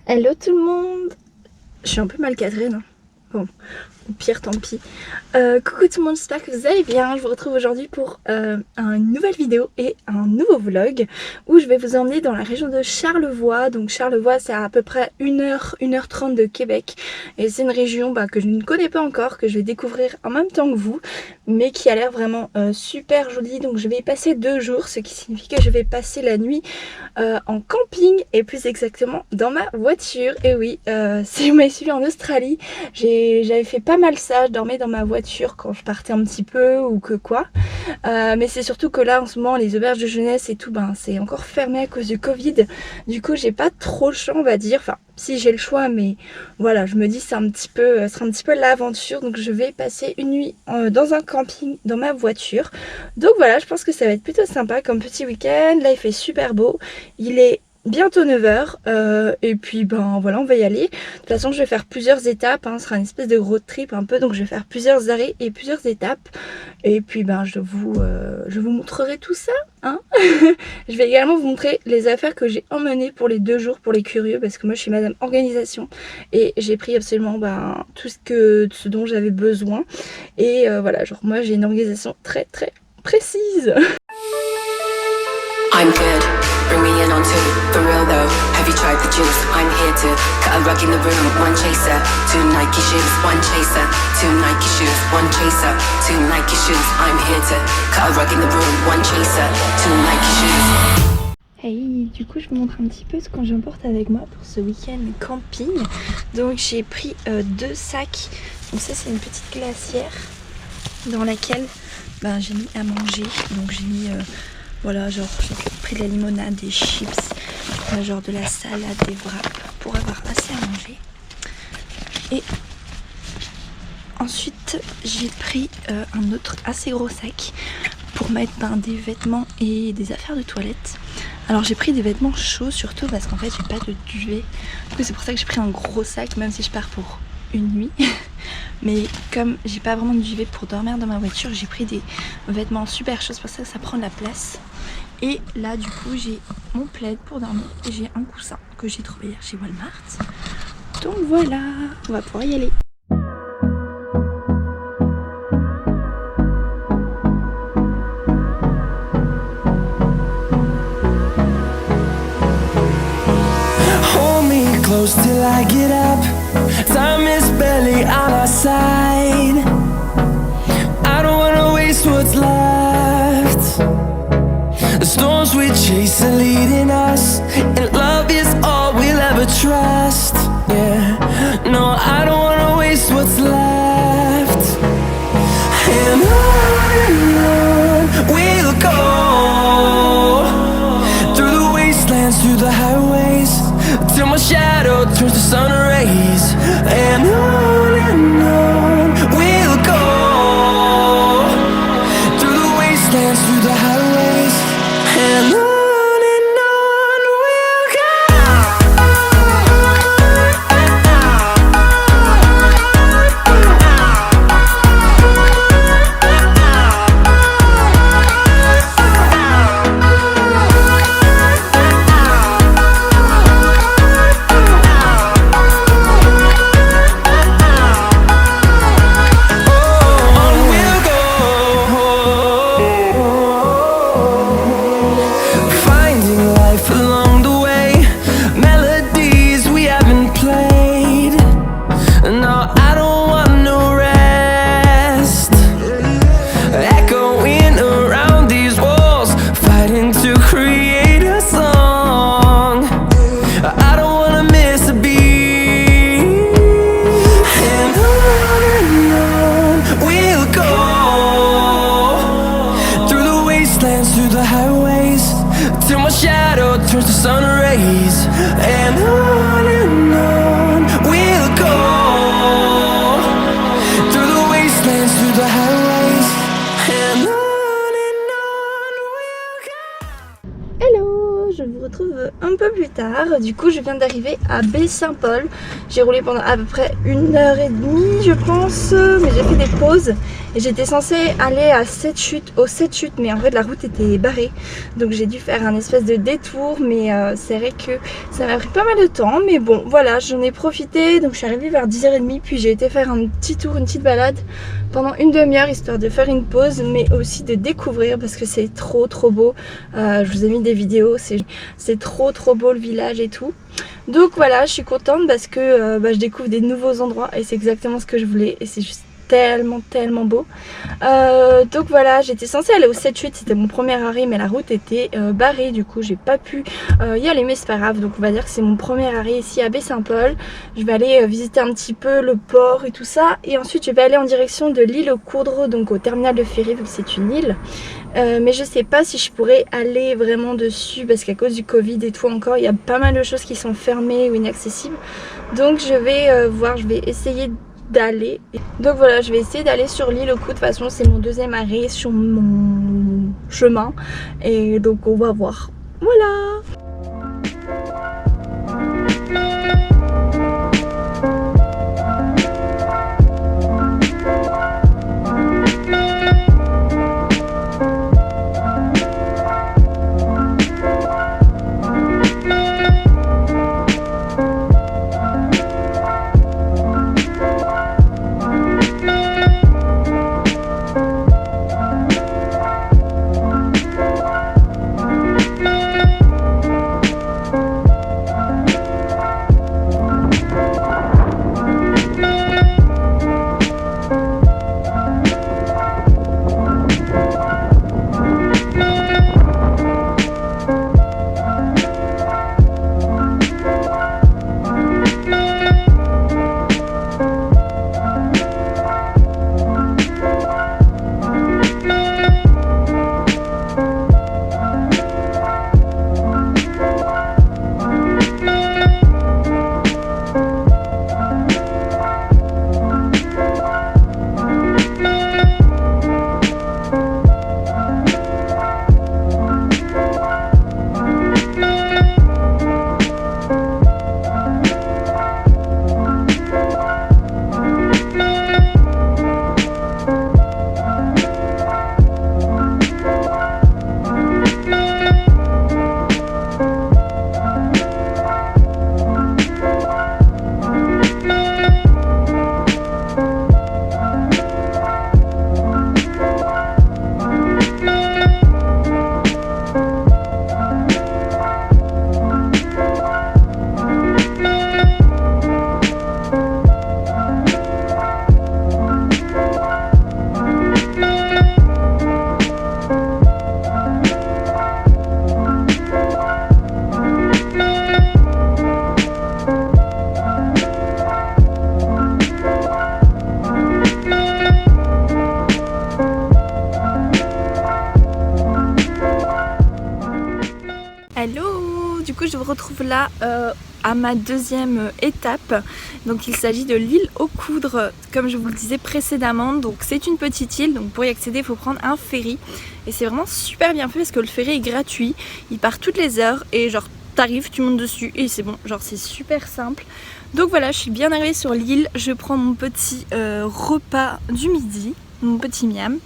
Hello tout le monde. Je suis un peu mal cadrée, non? Bon, au pire tant pis. Coucou tout le monde, j'espère que vous allez bien. Je vous retrouve aujourd'hui pour une nouvelle vidéo et un nouveau vlog où je vais vous emmener dans la région de Charlevoix. Donc Charlevoix, c'est à peu près 1h30 de Québec et c'est une région que je ne connais pas encore, que je vais découvrir en même temps que vous, mais qui a l'air vraiment super jolie. Donc je vais y passer 2 jours, ce qui signifie que je vais passer la nuit en camping et plus exactement dans ma voiture. Et oui, si vous m'avez suivi en Australie, j'avais fait pas mal ça, je dormais dans ma voiture quand je partais un petit peu ou que quoi. Mais c'est surtout que là en ce moment les auberges de jeunesse et tout, c'est encore fermé à cause du Covid. Du coup j'ai pas trop le choix, on va dire. Enfin si, j'ai le choix, mais voilà, je me dis c'est ce sera un petit peu l'aventure. Donc je vais passer une nuit dans un camping dans ma voiture. Donc voilà, je pense que ça va être plutôt sympa comme petit week-end. Là il fait super beau, il est bientôt 9h et puis voilà, on va y aller. De toute façon je vais faire plusieurs étapes, ce sera une espèce de road trip un peu, donc je vais faire plusieurs arrêts et plusieurs étapes. Et puis je vous montrerai tout ça, hein. Je vais également vous montrer les affaires que j'ai emmenées pour les 2 jours pour les curieux, parce que moi je suis madame organisation et j'ai pris absolument tout ce dont j'avais besoin. Et voilà, genre moi j'ai une organisation très très précise. I'm good, bring me in on two. For real though, have you tried the juice? I'm here to cut a rug in the room. One chaser, 2 Nike shoes. One chaser, 2 Nike shoes. One chaser, 2 Nike shoes. I'm here to cut a rug in the room. One chaser, 2 Nike shoes. Hey, du coup je vous montre un petit peu ce que j'emporte avec moi pour ce week-end camping. Donc j'ai pris 2 sacs. Donc ça c'est une petite glacière dans laquelle j'ai mis à manger. Donc j'ai mis voilà, genre j'ai pris de la limonade, des chips, genre de la salade, des wraps pour avoir assez à manger. Et ensuite j'ai pris un autre assez gros sac pour mettre des vêtements et des affaires de toilette. Alors j'ai pris des vêtements chauds surtout parce qu'en fait j'ai pas de duvet. Du coup c'est pour ça que j'ai pris un gros sac même si je pars pour une nuit. Mais comme j'ai pas vraiment de duvet pour dormir dans ma voiture, j'ai pris des vêtements super chauds, c'est pour ça que ça prend de la place. Et là du coup j'ai mon plaid pour dormir et j'ai un coussin que j'ai trouvé hier chez Walmart. Donc voilà, on va pouvoir y aller. Hold me close till I get up. Time is barely on our side. I don't wanna waste what's left. The storms we chase are leading us, and love is all we'll ever trust. Yeah, no, I don't wanna waste what's left. And on we'll go, through the wastelands, through the highways, till my shadow turns to sun rays. And on we'll go, through the wastelands, through the highways. And on we'll tard. Du coup je viens d'arriver à Baie-Saint-Paul. J'ai roulé pendant à peu près 1h30 je pense, mais j'ai fait des pauses et j'étais censée aller à 7 chutes, aux 7 chutes, mais en fait la route était barrée, donc j'ai dû faire un espèce de détour, mais c'est vrai que ça m'a pris pas mal de temps, mais bon voilà, j'en ai profité. Donc je suis arrivée vers 10h30, puis j'ai été faire un petit tour, une petite balade pendant une demi-heure, histoire de faire une pause, mais aussi de découvrir parce que c'est trop beau. Je vous ai mis des vidéos, c'est trop beau le village et tout. Donc voilà, je suis contente parce que je découvre des nouveaux endroits et c'est exactement ce que je voulais et c'est juste tellement beau. Donc voilà, j'étais censée aller au 7-8, c'était mon premier arrêt, mais la route était barrée, du coup j'ai pas pu y aller, mais c'est pas grave. Donc on va dire que c'est mon premier arrêt ici à Baie-Saint-Paul. Je vais aller visiter un petit peu le port et tout ça, et ensuite je vais aller en direction de l'île aux Coudres, donc au terminal de ferry vu que c'est une île. Mais je sais pas si je pourrais aller vraiment dessus parce qu'à cause du Covid et tout encore, il y a pas mal de choses qui sont fermées ou inaccessibles. Donc je vais voir, je vais essayer d'aller. Donc voilà, je vais essayer d'aller sur l'île aux Coudres. De toute façon c'est mon deuxième arrêt sur mon chemin et donc on va voir. Voilà. Hello, du coup je vous retrouve là à ma deuxième étape. Donc il s'agit de l'île aux Coudres, comme je vous le disais précédemment. Donc c'est une petite île, donc pour y accéder il faut prendre un ferry. Et c'est vraiment super bien fait parce que le ferry est gratuit, il part toutes les heures et genre t'arrives, tu montes dessus et c'est bon, genre c'est super simple. Donc voilà, je suis bien arrivée sur l'île, je prends mon petit repas du midi, mon petit miam.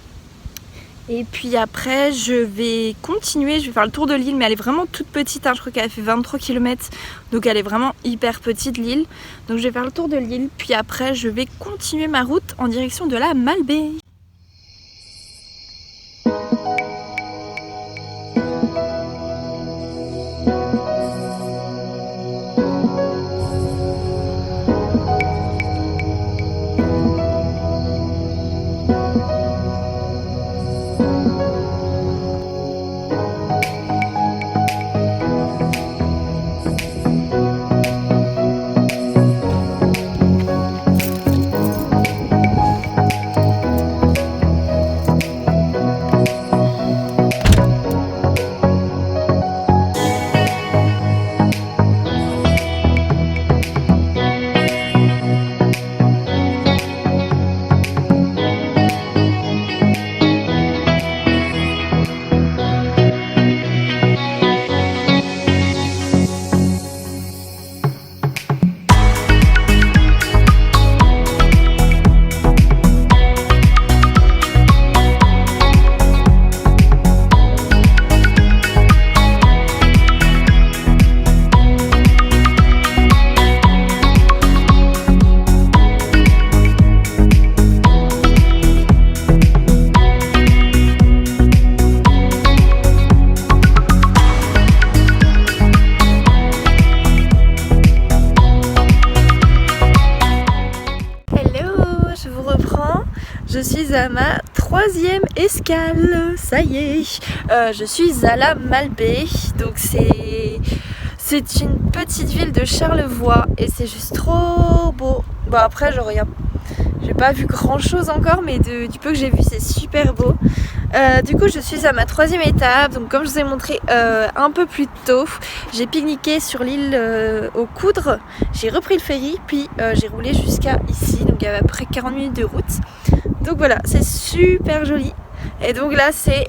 Et puis après je vais continuer, je vais faire le tour de l'île, mais elle est vraiment toute petite, hein. Je crois qu'elle fait 23 km, donc elle est vraiment hyper petite l'île. Donc je vais faire le tour de l'île, puis après je vais continuer ma route en direction de la Malbaie. je suis à ma 3e escale, ça y est. Je suis à la Malbaie, donc c'est une petite ville de Charlevoix et c'est juste trop beau. Bon après j'ai pas vu grand chose encore, mais du peu que j'ai vu c'est super beau. Du coup je suis à ma 3e étape, donc comme je vous ai montré un peu plus tôt, j'ai pique-niqué sur l'île aux Coudres, j'ai repris le ferry, puis j'ai roulé jusqu'à ici, donc il y avait à peu près 40 minutes de route. Donc voilà, c'est super joli. Et donc là c'est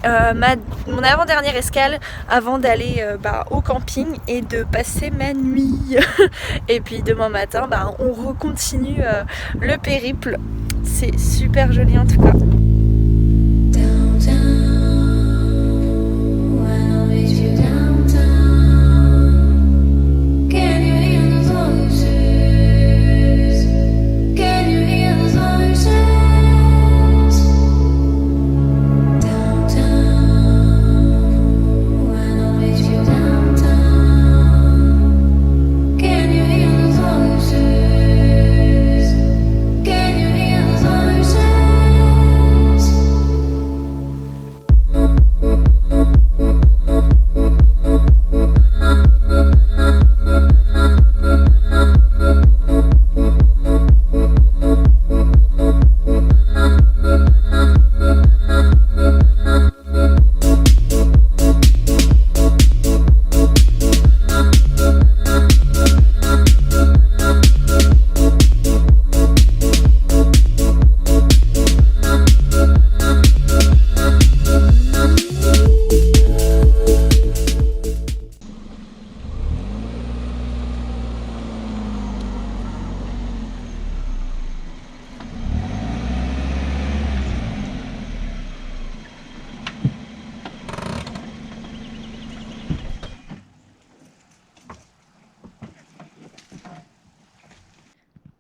mon avant-dernière escale avant d'aller au camping et de passer ma nuit. Et puis demain matin on recontinue le périple. C'est super joli en tout cas.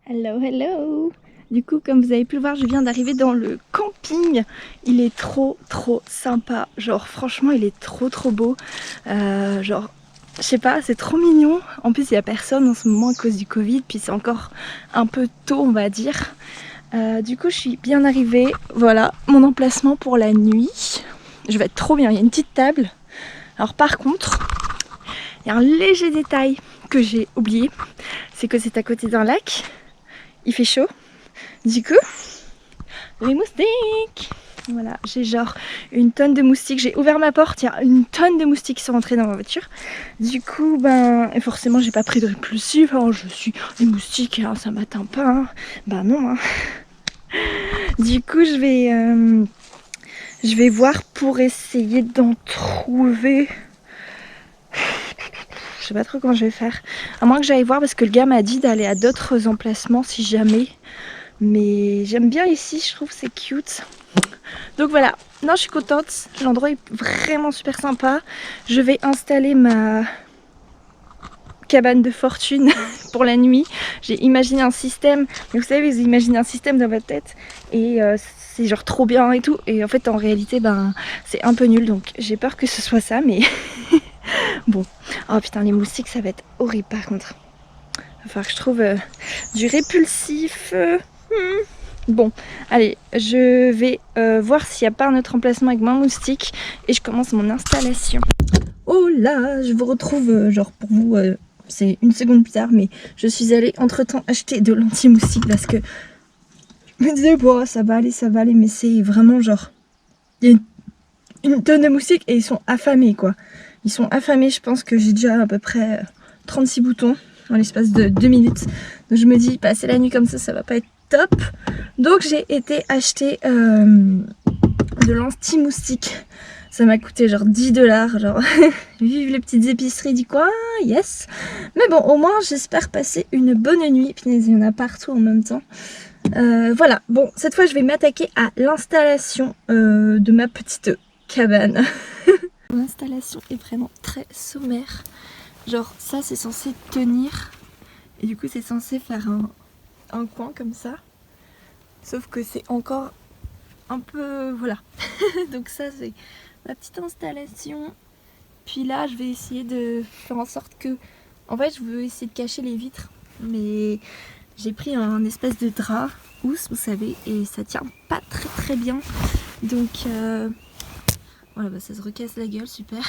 Hello, hello! Du coup, comme vous avez pu le voir, je viens d'arriver dans le camping. Il est trop sympa. Genre, franchement, il est trop beau. Genre, je sais pas, c'est trop mignon. En plus, il n'y a personne en ce moment à cause du Covid. Puis c'est encore un peu tôt, on va dire. Du coup, je suis bien arrivée. Voilà, mon emplacement pour la nuit. Je vais être trop bien. Il y a une petite table. Alors par contre, il y a un léger détail que j'ai oublié. C'est que c'est à côté d'un lac. Il fait chaud, du coup, les moustiques. Voilà, j'ai genre une tonne de moustiques. J'ai ouvert ma porte, il y a une tonne de moustiques qui sont rentrés dans ma voiture. Du coup, et forcément, j'ai pas pris de répulsif. Alors, je suis les moustiques, hein, ça m'atteint pas. Hein. Non. Hein. Du coup, je vais voir pour essayer d'en trouver. Je sais pas trop comment je vais faire. À moins que j'aille voir parce que le gars m'a dit d'aller à d'autres emplacements si jamais. Mais j'aime bien ici, je trouve c'est cute. Donc voilà, non je suis contente. L'endroit est vraiment super sympa. Je vais installer ma cabane de fortune pour la nuit. J'ai imaginé un système. Mais vous savez, vous imaginez un système dans votre tête. Et c'est genre trop bien et tout. Et en fait en réalité c'est un peu nul. Donc j'ai peur que ce soit ça mais... Bon, oh putain les moustiques ça va être horrible par contre. Il va falloir que je trouve du répulsif. Bon, allez, je vais voir s'il n'y a pas un autre emplacement avec moins moustique et je commence mon installation. Oh là, je vous retrouve genre pour vous, c'est une seconde plus tard, mais je suis allée entre temps acheter de l'anti-moustique parce que je me disais bon ça va aller, mais c'est vraiment genre il y a une tonne de moustiques et ils sont affamés quoi. Ils sont affamés, je pense que j'ai déjà à peu près 36 boutons dans l'espace de 2 minutes. Donc je me dis, passer la nuit comme ça va pas être top. Donc j'ai été acheter de l'anti-moustique. Ça m'a coûté genre 10$, genre vive les petites épiceries du coin, yes. Mais bon, au moins j'espère passer une bonne nuit. Punaise, il y en a partout en même temps. Voilà, bon, cette fois je vais m'attaquer à l'installation de ma petite cabane. L'installation est vraiment très sommaire. Genre ça c'est censé tenir et du coup c'est censé faire un coin comme ça. Sauf que c'est encore un peu... voilà. Donc ça c'est ma petite installation. Puis là je vais essayer de faire en sorte que... En fait je veux essayer de cacher les vitres. Mais J'ai pris un espèce de drap housse, vous savez, et ça tient pas très bien. Donc voilà, bah, ça se recasse la gueule, super.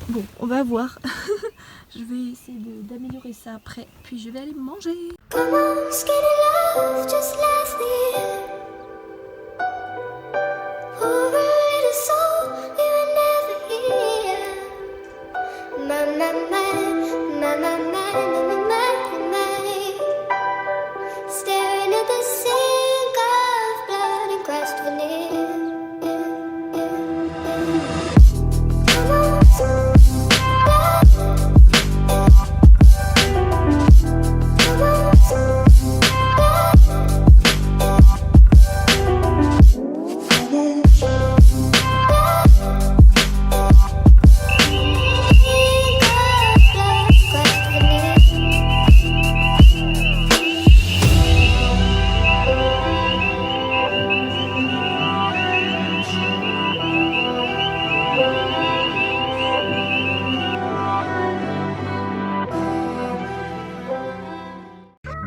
Bon, on va voir. Je vais essayer d'améliorer ça après, puis je vais aller manger. Come on, skinny love, just last the year. Pour a little soul, you were never here. Na na na, na na na, na na na. Staring at the sink of blood and crushed veneer. Come on,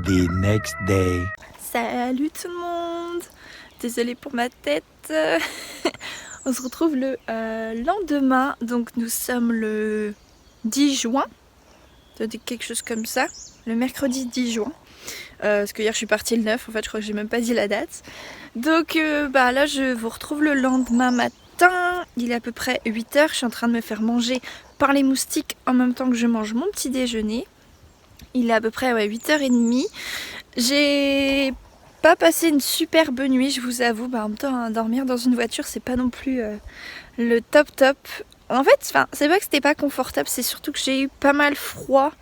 The next day. Salut tout le monde! Désolée pour ma tête. On se retrouve le lendemain, donc nous sommes le 10 juin, quelque chose comme ça, le mercredi 10 juin. Parce que hier je suis partie le 9, en fait je crois que j'ai même pas dit la date. Donc bah là je vous retrouve le lendemain matin, il est à peu près 8h, je suis en train de me faire manger par les moustiques en même temps que je mange mon petit déjeuner. Il est à peu près 8h30. J'ai pas passé une superbe nuit, je vous avoue. Bah, en même temps, hein, dormir dans une voiture, c'est pas non plus le top. En fait, c'est pas que c'était pas confortable, c'est surtout que j'ai eu pas mal froid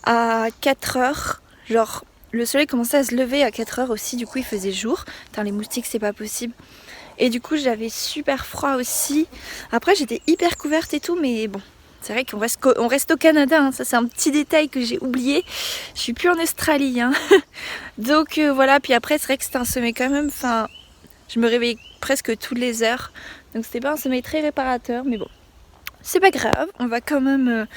à 4h. Genre, le soleil commençait à se lever à 4h aussi, du coup il faisait jour. Putain, les moustiques, c'est pas possible. Et du coup, j'avais super froid aussi. Après, j'étais hyper couverte et tout, mais bon. C'est vrai qu'on reste au Canada, hein. Ça c'est un petit détail que j'ai oublié. Je suis plus en Australie, hein. Donc voilà, puis après c'est vrai que c'était un sommeil quand même, enfin, je me réveillais presque toutes les heures. Donc c'était pas un sommeil très réparateur, mais bon, c'est pas grave, on va quand même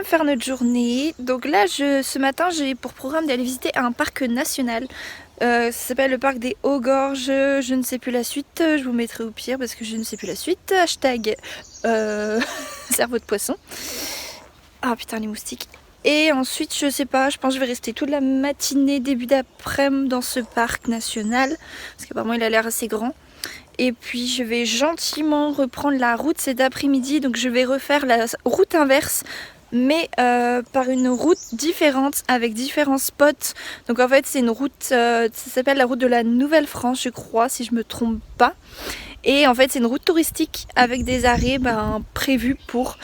faire notre journée. Donc là, ce matin, j'ai pour programme d'aller visiter un parc national. Ça s'appelle le parc des Hauts-Gorges, je ne sais plus la suite, je vous mettrai au pire parce que je ne sais plus la suite. Hashtag cerveau de poisson. Ah putain, les moustiques. Et ensuite, je sais pas, je pense que je vais rester toute la matinée, début d'après-midi dans ce parc national. Parce qu'apparemment, il a l'air assez grand. Et puis, je vais gentiment reprendre la route cet après-midi. Donc, je vais refaire la route inverse. Mais par une route différente avec différents spots. Donc en fait c'est une route, ça s'appelle la route de la Nouvelle-France je crois, si je me trompe pas. Et en fait c'est une route touristique avec des arrêts prévus pour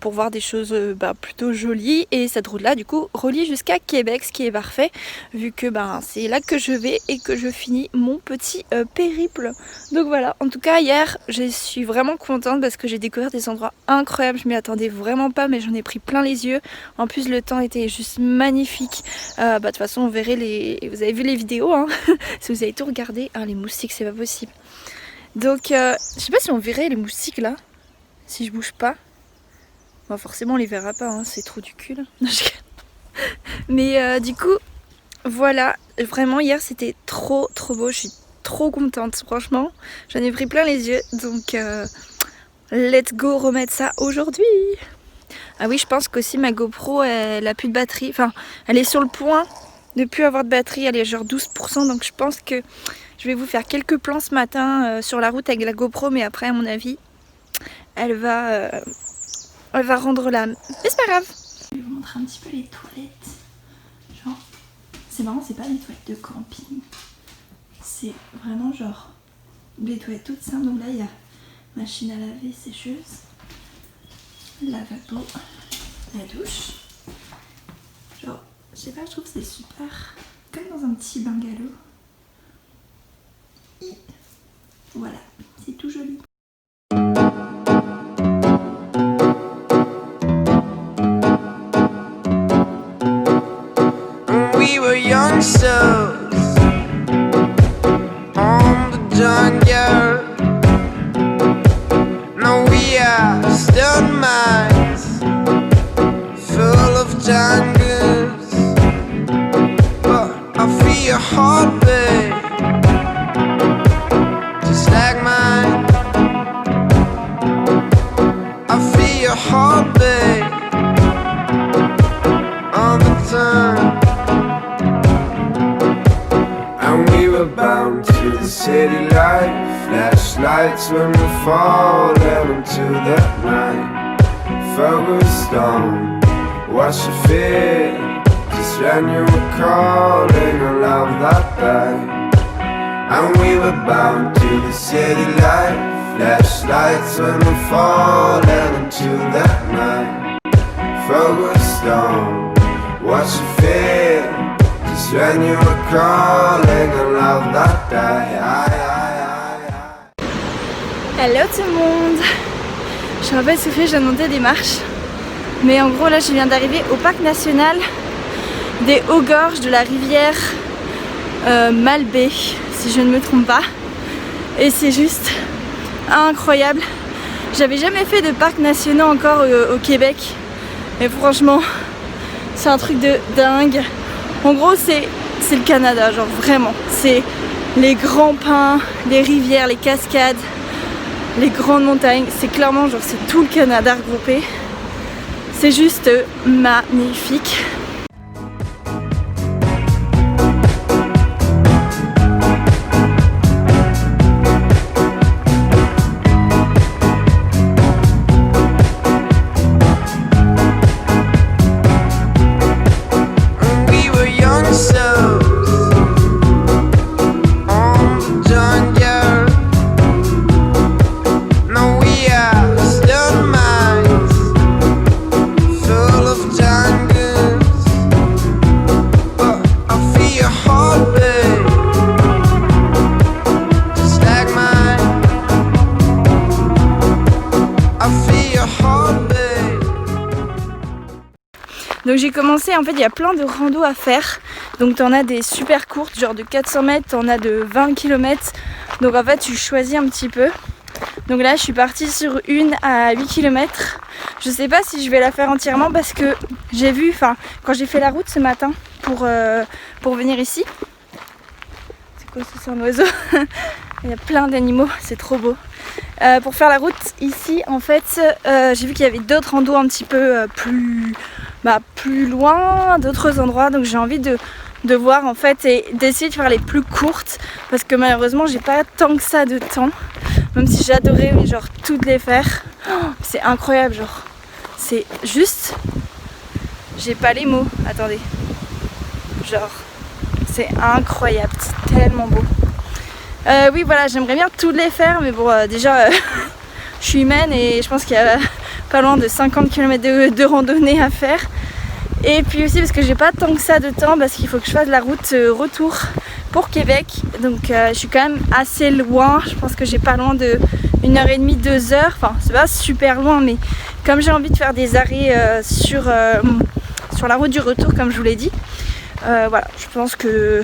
voir des choses plutôt jolies. Et cette route là du coup relie jusqu'à Québec, ce qui est parfait vu que c'est là que je vais et que je finis mon petit périple. Donc voilà, en tout cas hier je suis vraiment contente parce que j'ai découvert des endroits incroyables. Je m'y attendais vraiment pas mais j'en ai pris plein les yeux. En plus le temps était juste magnifique. De toute façon vous avez vu les vidéos hein. Si vous avez tout regardé, les moustiques c'est pas possible. Donc je sais pas si on verrait les moustiques là, si je bouge pas. Bon, forcément on les verra pas, hein, c'est trop du cul là. Mais du coup voilà, vraiment hier c'était trop beau, je suis trop contente franchement. J'en ai pris plein les yeux donc let's go remettre ça aujourd'hui. Ah oui, je pense qu'aussi ma GoPro elle a plus de batterie, enfin elle est sur le point de plus avoir de batterie, elle est genre 12%, donc je pense que je vais vous faire quelques plans ce matin sur la route avec la GoPro, mais après à mon avis elle va rendre l'âme. Mais c'est pas grave. Je vais vous montrer un petit peu les toilettes. Genre, c'est marrant, c'est pas des toilettes de camping. C'est vraiment genre des toilettes toutes simples. Donc là il y a machine à laver, sécheuse, lavabo, la douche. Genre, je sais pas, je trouve que c'est super. Comme dans un petit bungalow. Et voilà, c'est tout joli. We were youngsters on the jungle. No, we are stone minds full of jungles. heartbeat, just like mine. I feel your heartbeat all the time. And we were bound to the city life, flashlights when we're falling into the night. Focused on what you feel, just when you were calling a love that day. And we were bound to the city life, flashlights when we're falling into the night. Focused on what you feel, just when you were calling a love that day. Hello tout le monde. Je suis un peu essoufflée, je viens de monter des marches. Mais en gros là je viens d'arriver au parc national des Hauts-Gorges de la rivière Malbaie, si je ne me trompe pas. Et c'est juste incroyable. J'avais jamais fait de parcs nationaux encore au Québec. Et franchement, c'est un truc de dingue. En gros c'est le Canada, genre vraiment. C'est les grands pins, les rivières, les cascades, les grandes montagnes. C'est clairement genre c'est tout le Canada regroupé. C'est juste magnifique. We were young souls on the jungle. No, we are still minds full of jungles. But I feel your heartbeat, just like mine. I feel your heartbeat. Donc j'ai commencé, en fait il y a plein de randos à faire. Donc t'en as des super courtes, genre de 400 mètres, t'en as de 20 km. Donc en fait tu choisis un petit peu. Donc là je suis partie sur une à 8 km. Je sais pas si je vais la faire entièrement parce que j'ai vu, enfin quand j'ai fait la route ce matin pour venir ici. C'est quoi ça, c'est un oiseau? Il y a plein d'animaux, c'est trop beau. Pour faire la route ici en fait j'ai vu qu'il y avait d'autres randos un petit peu plus loin, d'autres endroits, donc j'ai envie de voir en fait et d'essayer de faire les plus courtes parce que malheureusement j'ai pas tant que ça de temps, même si j'adorais genre toutes les faire. Oh, c'est incroyable, genre c'est juste, j'ai pas les mots, attendez, genre c'est incroyable, c'est tellement beau. Oui voilà, j'aimerais bien toutes les faire mais bon déjà je suis humaine et je pense qu'il y a pas loin de 50 km de randonnée à faire. Et puis aussi parce que j'ai pas tant que ça de temps parce qu'il faut que je fasse la route retour pour Québec. Donc je suis quand même assez loin, je pense que j'ai pas loin de 1h30, 2h. Enfin c'est pas super loin mais comme j'ai envie de faire des arrêts sur la route du retour comme je vous l'ai dit. Voilà, je pense que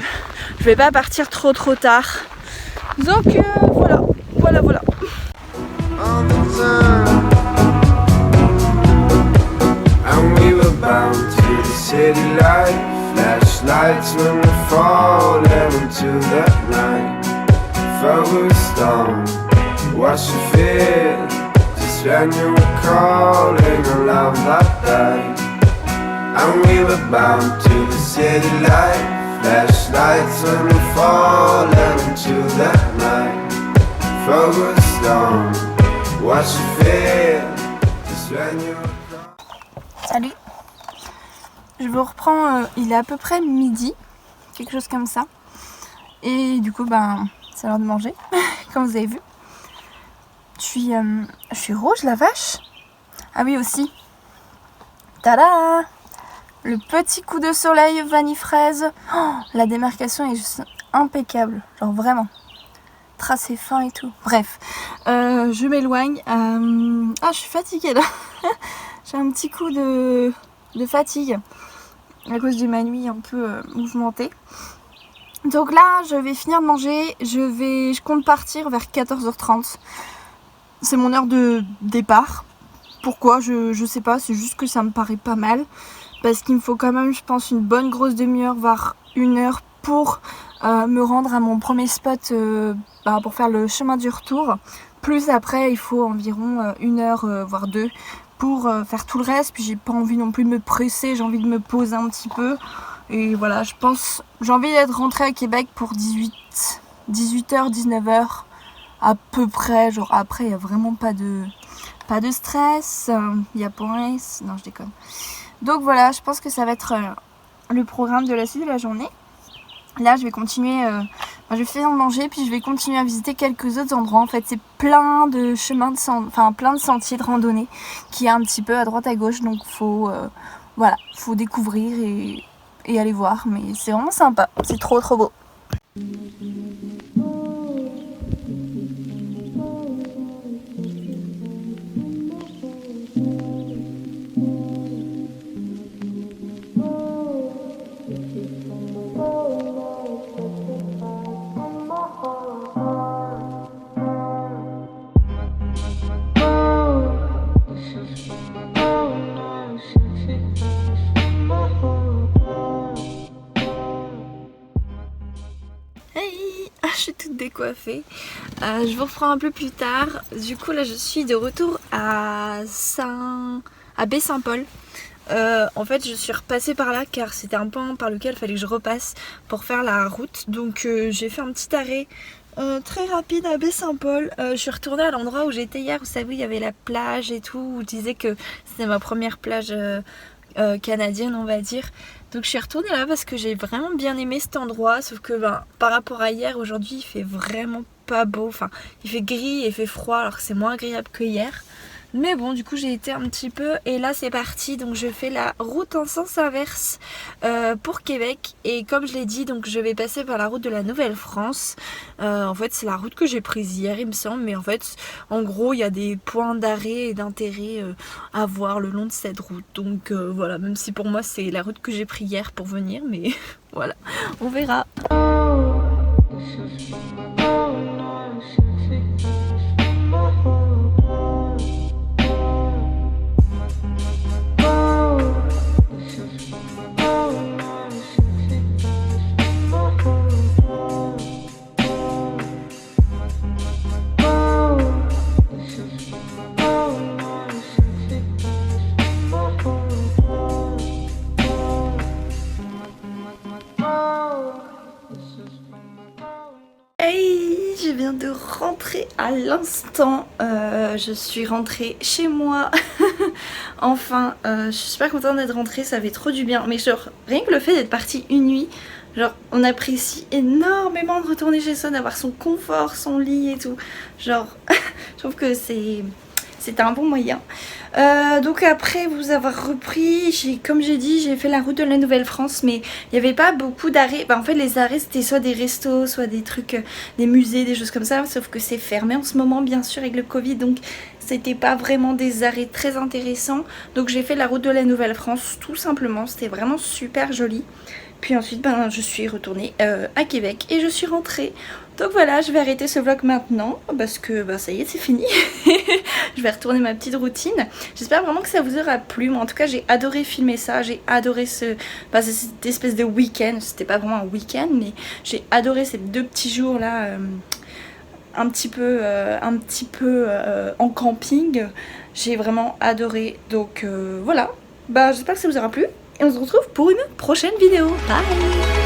je vais pas partir trop tard. Donc voilà. All the time. And we were bound to the city life, flashlights when we're falling into the night. Focused on what you feel, just when you were calling a love that day. And we were bound to the city life, flashlights when we're falling into the night. Focused on what you feel, just when you were. Salut. Je vous reprends, il est à peu près midi, quelque chose comme ça. Et du coup c'est l'heure de manger, comme vous avez vu. Je suis rouge la vache. Ah oui aussi. Tada! Le petit coup de soleil vanille fraise. Oh, la démarcation est juste impeccable, genre vraiment. Tracé fin et tout. Bref, je m'éloigne. Ah, je suis fatiguée là. J'ai un petit coup de fatigue à cause de ma nuit un peu mouvementée. Donc là, je vais finir de manger. Je compte partir vers 14h30. C'est mon heure de départ. Pourquoi? Je sais pas, c'est juste que ça me paraît pas mal. Parce qu'il me faut quand même, je pense, une bonne grosse demi-heure, voire 1 heure pour me rendre à mon premier spot pour faire le chemin du retour. Plus après il faut environ 1 heure voire 2 pour faire tout le reste. Puis j'ai pas envie non plus de me presser, j'ai envie de me poser un petit peu. Et voilà, je pense, j'ai envie d'être rentrée à Québec pour 18h, 19h à peu près. Genre après il n'y a vraiment pas de stress, il y a point S, non je déconne. Donc voilà, je pense que ça va être le programme de la suite de la journée. Là je vais continuer, je vais faire manger puis je vais continuer à visiter quelques autres endroits. En fait c'est plein de chemins plein de sentiers de randonnée qui est un petit peu à droite à gauche. Donc faut découvrir et aller voir. Mais c'est vraiment sympa, c'est trop beau. Je suis toute décoiffée. Je vous reprends un peu plus tard. Du coup là je suis de retour à Baie-Saint-Paul. En fait je suis repassée par là car c'était un point par lequel il fallait que je repasse pour faire la route. Donc j'ai fait un petit arrêt très rapide à Baie-Saint-Paul. Je suis retournée à l'endroit où j'étais hier. Vous savez, il y avait la plage et tout, où je disais que c'était ma première plage canadienne on va dire. Donc je suis retournée là parce que j'ai vraiment bien aimé cet endroit. Sauf que par rapport à hier, aujourd'hui il fait vraiment pas beau. Enfin il fait gris et il fait froid alors que c'est moins agréable que hier. Mais bon, du coup j'ai été un petit peu et là c'est parti. Donc je fais la route en sens inverse pour Québec. Et comme je l'ai dit, donc je vais passer par la route de la Nouvelle-France. En fait c'est la route que j'ai prise hier il me semble. Mais en fait en gros il y a des points d'arrêt et d'intérêt à voir le long de cette route. Donc voilà, même si pour moi c'est la route que j'ai prise hier pour venir. Mais voilà, on verra. Hey, je viens de rentrer à l'instant. Je suis rentrée chez moi. Enfin, je suis super contente d'être rentrée, ça fait trop du bien. Mais genre, rien que le fait d'être partie une nuit, genre, on apprécie énormément de retourner chez soi, d'avoir son confort, son lit et tout. Genre, je trouve que c'était un bon moyen. Donc après vous avoir repris, comme j'ai dit, j'ai fait la route de la Nouvelle-France, mais il n'y avait pas beaucoup d'arrêts. En fait les arrêts c'était soit des restos, soit des trucs, des musées, des choses comme ça, sauf que c'est fermé en ce moment bien sûr avec le Covid, donc c'était pas vraiment des arrêts très intéressants. Donc j'ai fait la route de la Nouvelle-France tout simplement, c'était vraiment super joli. Puis ensuite je suis retournée à Québec et je suis rentrée. Donc voilà, je vais arrêter ce vlog maintenant parce que ça y est, c'est fini. Je vais retourner ma petite routine. J'espère vraiment que ça vous aura plu. Moi en tout cas j'ai adoré filmer ça. J'ai adoré cette espèce de week-end. C'était pas vraiment un week-end mais j'ai adoré ces 2 petits jours là un petit peu en camping. J'ai vraiment adoré. Donc voilà, j'espère que ça vous aura plu. Et on se retrouve pour une prochaine vidéo. Bye!